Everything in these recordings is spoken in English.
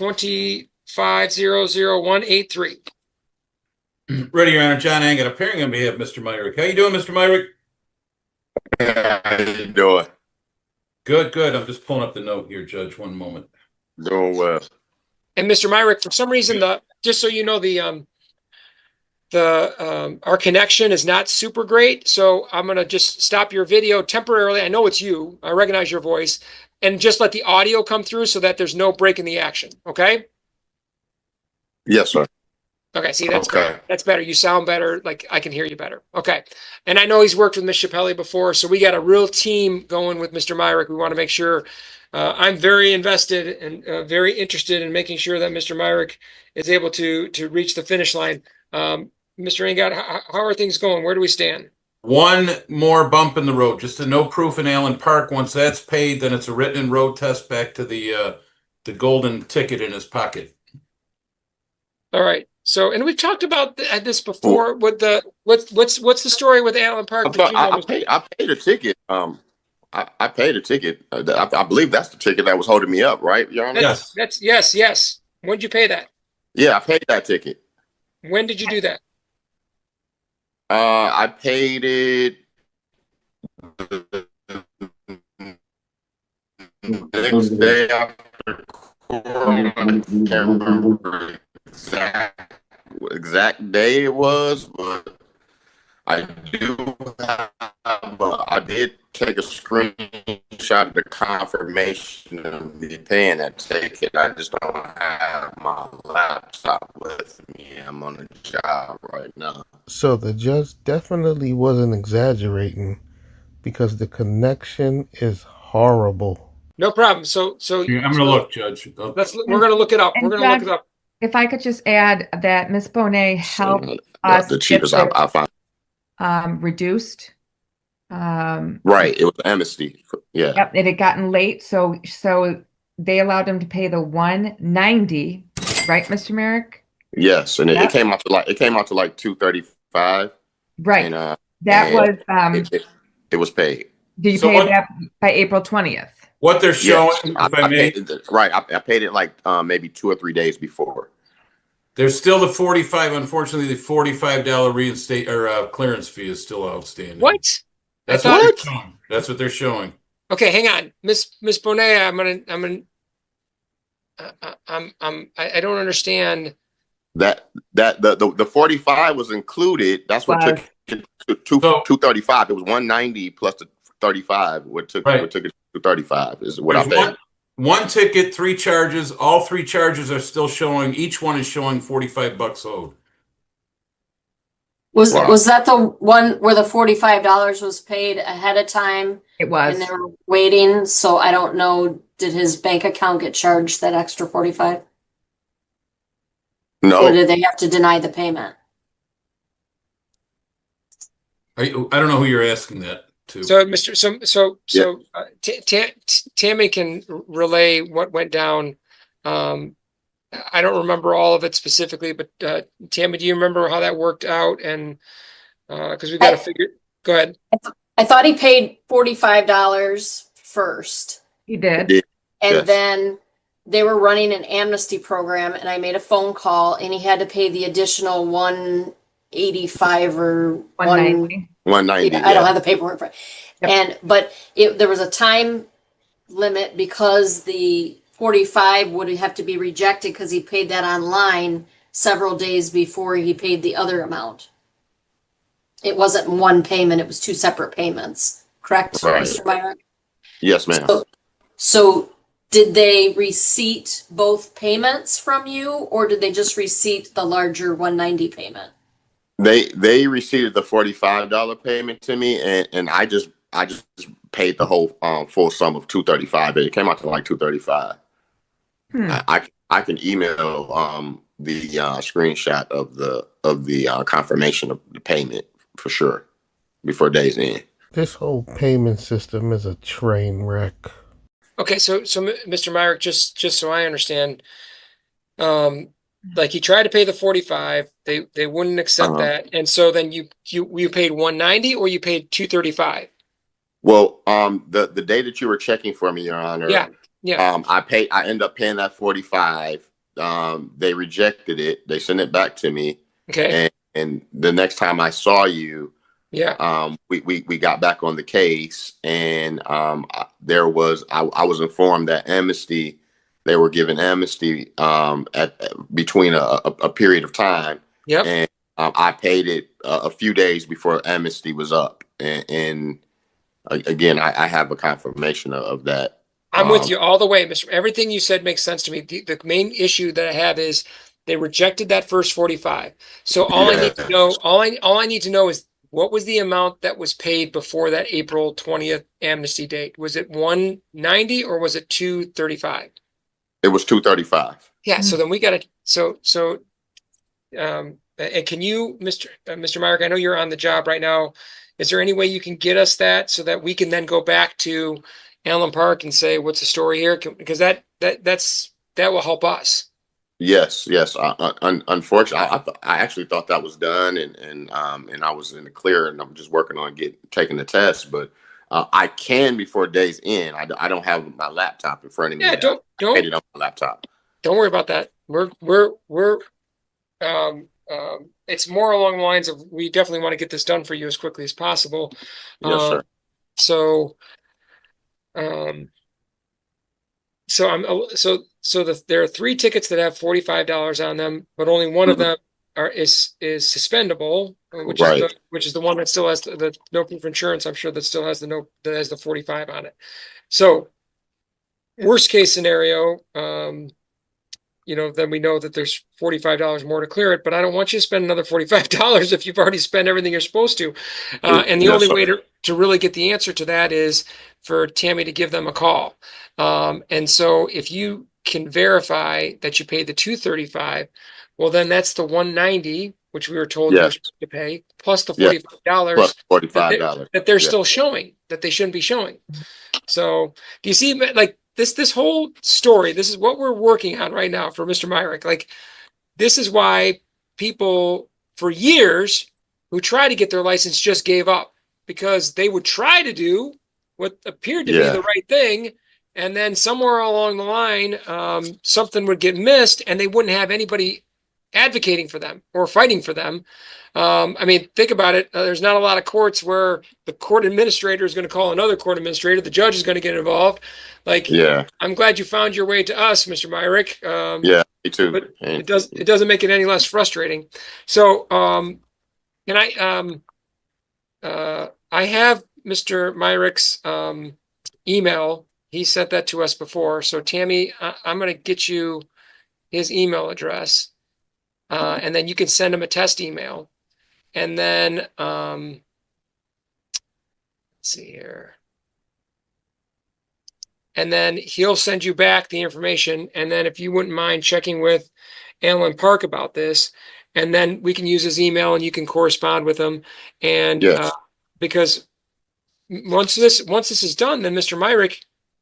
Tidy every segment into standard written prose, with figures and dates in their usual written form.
2500183. Ready, Your Honor. John Angot, appearing on behalf of Mr. Myrick. How you doing, Mr. Myrick? How you doing? Good, good. I'm just pulling up the note here, Judge. One moment. Doing well. And Mr. Myrick, for some reason, just so you know, our connection is not super great. So I'm going to just stop your video temporarily. I know it's you. I recognize your voice. And just let the audio come through so that there's no break in the action. Okay? Yes, sir. Okay, see, that's better. That's better. You sound better. Like I can hear you better. Okay. And I know he's worked with Ms. Chappelli before, so we got a real team going with Mr. Myrick. We want to make sure I'm very invested and very interested in making sure that Mr. Myrick is able to reach the finish line. Mr. Angot, how are things going? Where do we stand? One more bump in the road, just a no proof in Allen Park. Once that's paid, then it's a written road test back to the golden ticket in his pocket. All right. So, and we've talked about this before. What's the story with Allen Park? I paid a ticket. I paid a ticket. I believe that's the ticket that was holding me up, right, Your Honor? Yes. When did you pay that? Yeah, I paid that ticket. When did you do that? I paid it the next day after court. I can't remember exact day it was, but I did take a screenshot of the confirmation of me paying that ticket. I just don't have my laptop with me. I'm on a job right now. So the judge definitely wasn't exaggerating, because the connection is horrible. No problem. So I'm going to look, Judge. We're going to look it up. We're going to look it up. If I could just add that Ms. Bonet helped us the cheapest I found. Reduced. Right, it was amnesty. Yeah. Yep, it had gotten late, so they allowed him to pay the $190, right, Mr. Myrick? Yes, and it came out to like $235. Right. And, it was paid. Did you pay that by April 20th? What they're showing, I paid it like maybe 2 or 3 days before. There's still the $45. Unfortunately, the $45 reinstate or clearance fee is still outstanding. What? That's what they're showing. That's what they're showing. Okay, hang on, Miss Bonet. I don't understand. That the 45 was included. That's what took it to 235. It was 190 plus the 35. What took it to 235 is what I paid. One ticket, 3 charges. All 3 charges are still showing. Each one is showing $45 owed. Was that the one where the $45 was paid ahead of time? It was. And they were waiting. So I don't know. Did his bank account get charged that extra 45? No. Or did they have to deny the payment? I don't know who you're asking that to. So Tammy can relay what went down. I don't remember all of it specifically, but Tammy, do you remember how that worked out? And because we got to figure. Go ahead. I thought he paid $45 first. He did. And then they were running an amnesty program, and I made a phone call, and he had to pay the additional $185 or $190. I don't have the paperwork for it. Yep. But there was a time limit because the 45 would have to be rejected because he paid that online several days before he paid the other amount. It wasn't one payment; it was 2 separate payments. Correct, right. Mr. Myrick? Yes, ma'am. So did they receipt both payments from you, or did they just receipt the larger 190 payment? They received the $45 payment to me, and I just paid the whole full sum of $235. It came out to like $235. I can email the screenshot of the confirmation of the payment for sure before day's end. This whole payment system is a train wreck. Okay, so Mr. Myrick, just so I understand, like he tried to pay the 45, they wouldn't accept that, and so then you paid 190 or you paid 235. Well, the day that you were checking for me, Your Honor, yeah. I ended up paying that 45, they rejected it. They sent it back to me. Okay. And the next time I saw you, yeah, we got back on the case, and I was informed that amnesty, they were given amnesty at between a period of time. Yep. And I paid it a few days before amnesty was up, and again, I have a confirmation of that. I'm with you all the way, Mr. Everything you said makes sense to me. The main issue that I have is they rejected that first 45. So all I need to know, all I need to know is what was the amount that was paid before that April 20th amnesty date? Was it 190 or was it 235? It was 235. Yeah. So then we got to, and can you, Mr. Myrick, I know you're on the job right now. Is there any way you can get us that so that we can then go back to Allen Park and say, what's the story here? Because that will help us. Yes. Unfortunately, I actually thought that was done, and I was in the clear, and I'm just working on taking the test. But I can before day's end. I don't have my laptop in front of me. Yeah, don't get it on my laptop. Don't worry about that. It's more along the lines of we definitely want to get this done for you as quickly as possible. Yes, sir. There are 3 tickets that have $45 on them, but only one of them is suspendable, which is the one that still has the no proof insurance. I'm sure that still has the 45 on it. So worst case scenario, then we know that there's $45 more to clear it, but I don't want you to spend another $45 if you've already spent everything you're supposed to. And the only way to really get the answer to that is for Tammy to give them a call. And so if you can verify that you paid the $235, well, then that's the $190, which we were told you were supposed to pay, plus the $45, plus $45 that they're still showing, that they shouldn't be showing. So do you see, like, this whole story, this is what we're working on right now for Mr. Myrick. Like, this is why people for years who tried to get their license just gave up, because they would try to do what appeared to be the right thing, and then somewhere along the line, something would get missed, and they wouldn't have anybody advocating for them or fighting for them. I mean, think about it. There's not a lot of courts where the court administrator is going to call another court administrator. The judge is going to get involved. Like, I'm glad you found your way to us, Mr. Myrick. Me too. But it doesn't make it any less frustrating. So, can I have Mr. Myrick's email. He sent that to us before. So Tammy, I'm going to get you his email address, and then you can send him a test email. And then, let's see here. And then he'll send you back the information. And then if you wouldn't mind checking with Allen Park about this, and then we can use his email and you can correspond with him. And because once this is done, then Mr. Myrick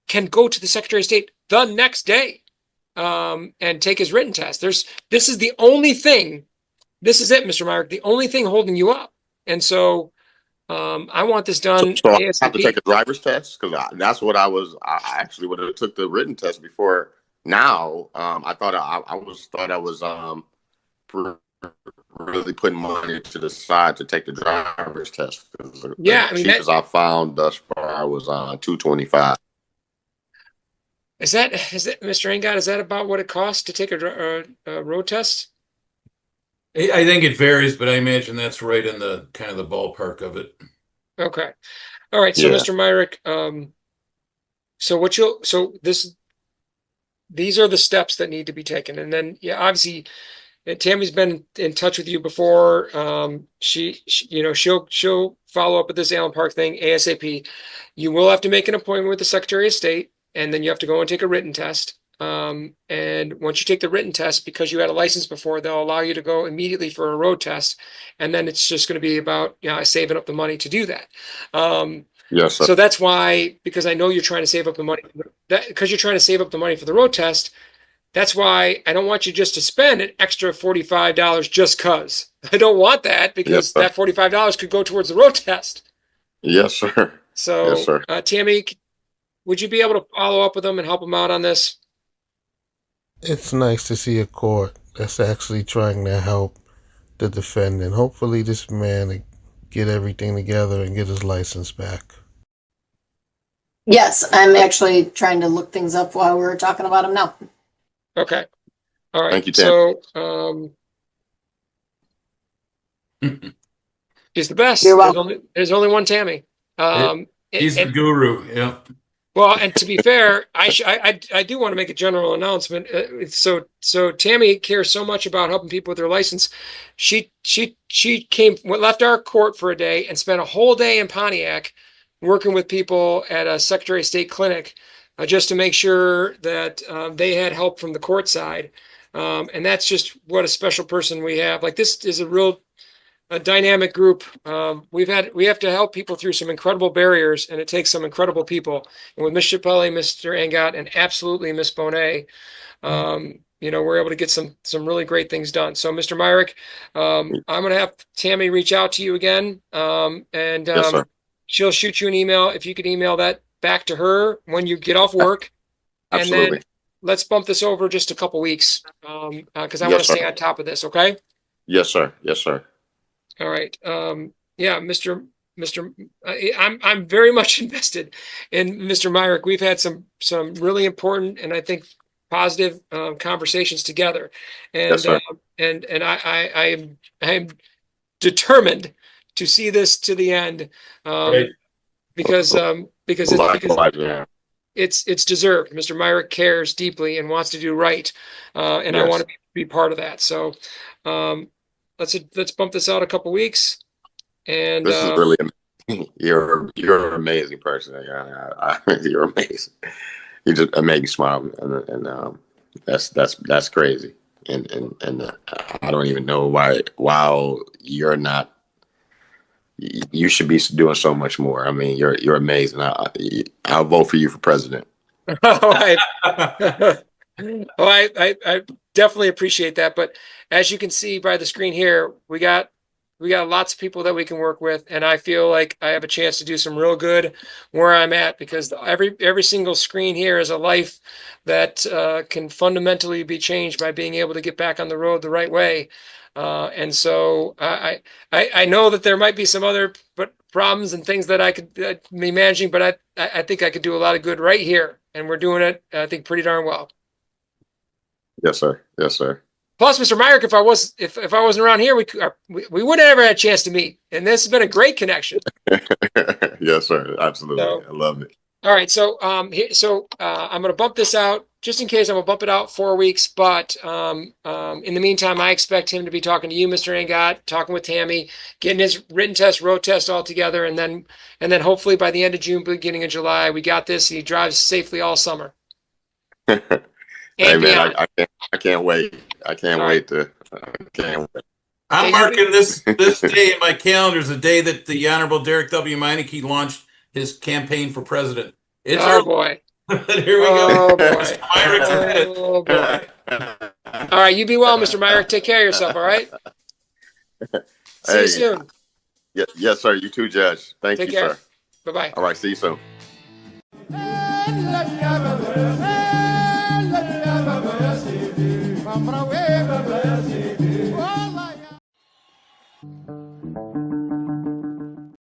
can go to the Secretary of State the next day and take his written test. This is the only thing. This is it, Mr. Myrick, the only thing holding you up. And so I want this done. So I have to take a driver's test, because that's what I actually would have took the written test before. Now I thought I was really putting money to the side to take the driver's test. The cheapest I found thus far was $225. Is that Mr. Engott? Is that about what it costs to take a road test? I think it varies, but I imagine that's right in the kind of the ballpark of it. Okay. All right. So Mr. Myrick, these are the steps that need to be taken. And then, obviously Tammy's been in touch with you before. She'll follow up with this Allen Park thing ASAP. You will have to make an appointment with the Secretary of State, and then you have to go and take a written test. And once you take the written test, because you had a license before, they'll allow you to go immediately for a road test. And then it's just going to be about, saving up the money to do that. Yes, sir. So that's why, because I know you're trying to save up the money, because you're trying to save up the money for the road test. That's why I don't want you just to spend an extra $45 just because. I don't want that, because that $45 could go towards the road test. Yes, sir. So, yes, sir. Tammy, would you be able to follow up with them and help them out on this? It's nice to see a court that's actually trying to help the defendant. Hopefully this man get everything together and get his license back. Yes, I'm actually trying to look things up while we're talking about him now. Okay. All right. Thank you, Tim. So, she's the best. You're welcome. There's only one Tammy. He's the guru. Yeah. Well, and to be fair, I do want to make a general announcement. So Tammy cares so much about helping people with their license. She left our court for a day and spent a whole day in Pontiac working with people at a Secretary of State clinic just to make sure that they had help from the court side. And that's just what a special person we have. Like, this is a dynamic group. We have to help people through some incredible barriers, and it takes some incredible people. And with Ms. Chappelle, Mr. Angot, and absolutely Ms. Bonet, we're able to get some really great things done. So, Mr. Myrick, I'm going to have Tammy reach out to you again, and Yes, sir. she'll shoot you an email. If you could email that back to her when you get off work, Absolutely. and then let's bump this over just a couple weeks, because I Yes, want to sir. stay on top of this. Okay. Yes, sir. Yes, sir. All right. Yeah, I'm very much invested in Mr. Myrick. We've had some really important and I think positive conversations together, and Yes, sir. I am determined to see this to the end, Right. because Likewise, yeah. it's deserved. Mr. Myrick cares deeply and wants to do right, and I Yes. want to be part of that. So. Let's bump this out a couple weeks, and This is really amazing. You're an amazing person. You're amazing. You just make me smile, and that's crazy. And I don't even know why. While you're not, you should be doing so much more. I mean, you're amazing. I'll vote for you for president. I definitely appreciate that. But as you can see by the screen here, we got lots of people that we can work with, and I feel like I have a chance to do some real good where I'm at, because every single screen here is a life that can fundamentally be changed by being able to get back on the road the right way. And so I know that there might be some other problems and things that I could be managing, but I think I could do a lot of good right here, and we're doing it, I think, pretty darn well. Yes, sir. Yes, sir. Plus, Mr. Myrick, if I wasn't around here, we wouldn't have ever had a chance to meet, and this has been a great connection. Yes, sir. Absolutely. So, I love it. All right, so I'm going to bump this out just in case. I'm going to bump it out 4 weeks, but in the meantime, I expect him to be talking to you, Mr. Angot, talking with Tammy, getting his written test, road test all together, and then hopefully by the end of June, beginning of July, we got this. He drives safely all summer. Hey, man, I can't wait. I can't wait. I'm marking this day in my calendar as the day that the Honorable Derek W. Meineke launched his campaign for president. It's boy. Here we go. Oh, boy. Oh, boy. All right, you be well, Mr. Myrick. Take care of yourself, all right? See you soon. Yes, sir. You too, Judge. Thank you, care. sir. Bye-bye. All right, see you soon. Oh,